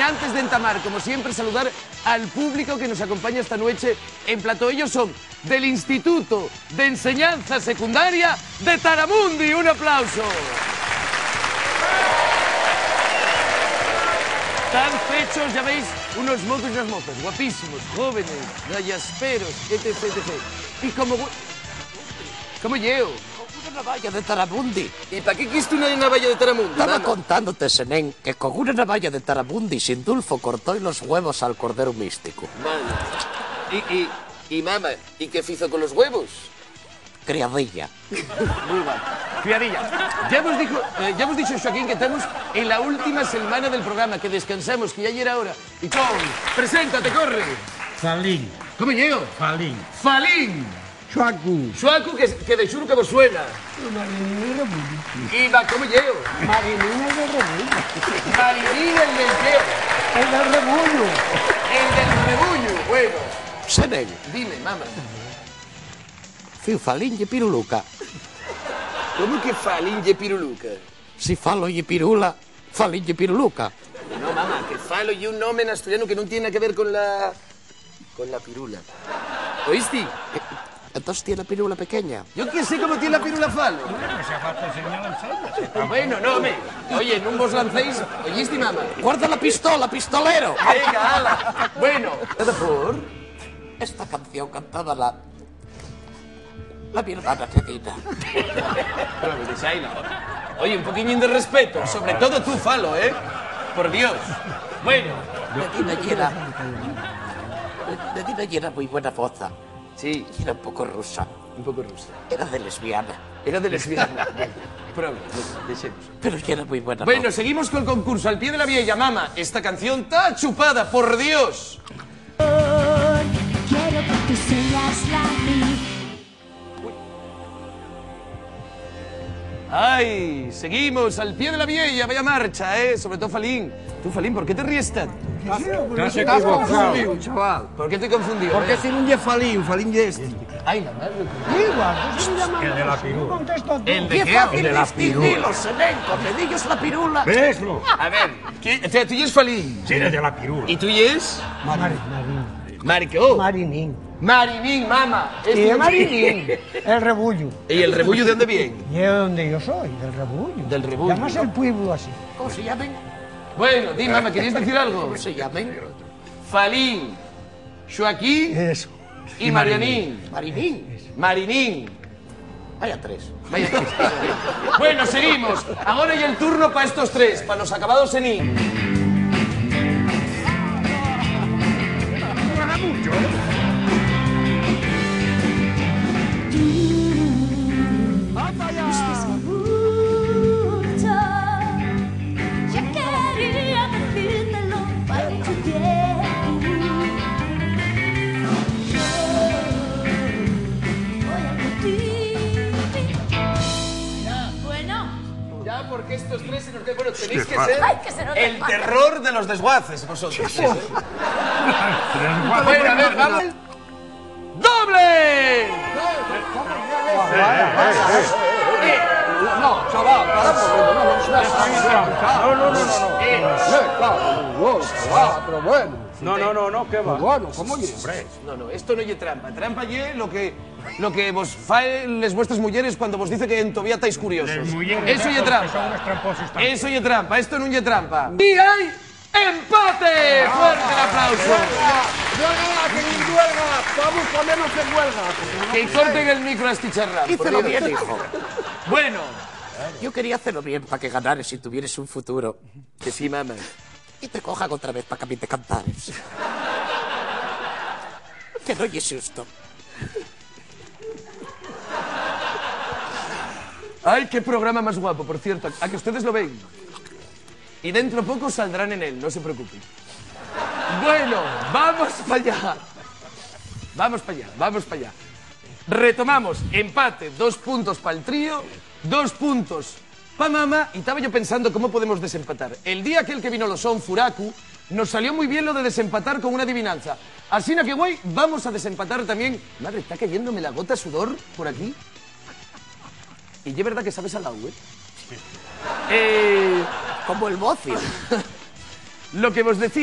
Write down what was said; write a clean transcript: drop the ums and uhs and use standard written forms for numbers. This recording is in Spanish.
antes de entamar, como siempre, saludar al público que nos acompaña esta noche en plató. Ellos son del Instituto de Enseñanza Secundaria de Taramundi. ¡Un aplauso! Están fechos, ya veis, unos mozos y unas mozas, guapísimos, jóvenes, gallasperos, etc, etc. Y como... ¿Cómo llevo? Una navalla de Taramundi. ¿Y para qué quiste una navalla de Taramundi? Estaba contándote, Senén, que con una navalla de Taramundi Sindulfo cortó los huevos al cordero místico. Madre. Y mamá, ¿y qué hizo con los huevos? Criadilla. Muy mal. Criadilla. Ya hemos dicho, Joaquín, que estamos en la última semana del programa, que descansamos, que ya era hora. Y con... Preséntate, corre. Falín. ¿Cómo llego? Falín. Falín. Chuacu. Xuacu, que de xuro que vos suena. Y va, ¿cómo llego? Marinina el del rebullo. Marinín, el del qué. El del rebullo. El del rebullo. Bueno. Senén, Dime, mamá. fiu Falín y piruluca. ¿Cómo que Falín y piruluca? Si falo y pirula, Falín y piruluca. No, mamá, que falo y un nombre en asturiano que no tiene que ver con la pirula. ¿Oíste? Entonces tiene pirula pequeña. Yo qué sé cómo tiene la pirula falo. Bueno, no, me. Oye, no vos lancéis. ¿Oíste, mamá? Guarda la pistola, pistolero. Venga, ala. Bueno, ¿nada por? Esta canción cantada la mi hermana querida. Pero me desáis ahora. Oye, un poquillín de respeto. Sobre todo tú, falo, ¿eh? Por Dios. Bueno. Medina era muy buena foza. Sí. Era un poco rusa. Un poco rusa. Era de lesbiana. Era de lesbiana. Pero, dejemos. Pero ya era muy buena. Bueno, seguimos con el concurso. Al pie de la vieja, mamá. Esta canción está chupada, por Dios. Quiero que tú seas la mía. Ay, seguimos al pie de la vieja, vaya marcha, Sobre todo Falín. Tú, Falín, ¿por qué te ríes tanto? Estás equivocado. Chaval. ¿Por qué estoy confundido? Porque si un Falín, Falín de este. Ay, mamá. El de la pirula. ¿El de Qué qué? fácil distinguirlo, Senén, con dedillos la pirula. ¿Veslo? A ver, tú y es Falín. Sí, el de la pirula. ¿Y tú y es? Marinín. Marinín, mamá. Y el Marinín, el rebullo. ¿Y el rebullo de dónde viene? Y es donde yo soy, del rebullo. Del rebullo. Llamas el pueblo así. ¿Cómo se llaman? Bueno, di, mamá, ¿querías decir algo? ¿Cómo se llaman? Falín, Joaquín Eso. y Marianín. Marinín. Marinín. Vaya tres. Vaya. Bueno, seguimos. Ahora ya el turno para estos tres, para los acabados en I. Estás mucho. Yo quería decírtelo para mucho tiempo. Voy a ti. Bueno. Ya, porque estos tres se nos quedan. Bueno, tenéis que Ay, ser que se nos el desmaya. terror de los desguaces, vosotros. Bueno, a ver, vamos. ¡Doble! No, chaval, para pero bueno. No, ¿qué va? Bueno, ¿cómo hombre? No, esto no es trampa. Trampa es lo que vos faen les vuestras mujeres cuando vos dice que en todavía estáis curiosos. Eso es trampa. Eso es trampa. Esto no es trampa. ¡Y hay empate! ¡Fuerte el aplauso! ¡Huelga! Vamos a ponernos en huelga. Que corten el micro a este charrán. por Hícelo Dios. bien, hijo. Bueno. Yo quería hacerlo bien para que ganares y tuvieres un futuro. Que sí, mamá. Y te cojan otra vez para que a mí te cantares. Que no oye susto. Ay, qué programa más guapo, por cierto. A que ustedes lo ven. Y dentro poco saldrán en él, no se preocupen. Bueno, vamos para allá. Vamos para allá. Retomamos. Empate, 2 puntos para el trío, 2 puntos para mamá. Y estaba yo pensando cómo podemos desempatar. El día aquel que vino Losón, Furaku, nos salió muy bien lo de desempatar con una adivinanza. Así que guay, vamos a desempatar también. Madre, está cayéndome la gota de sudor por aquí. Y es verdad que sabes al agua, Como el bocio. Lo que vos decía.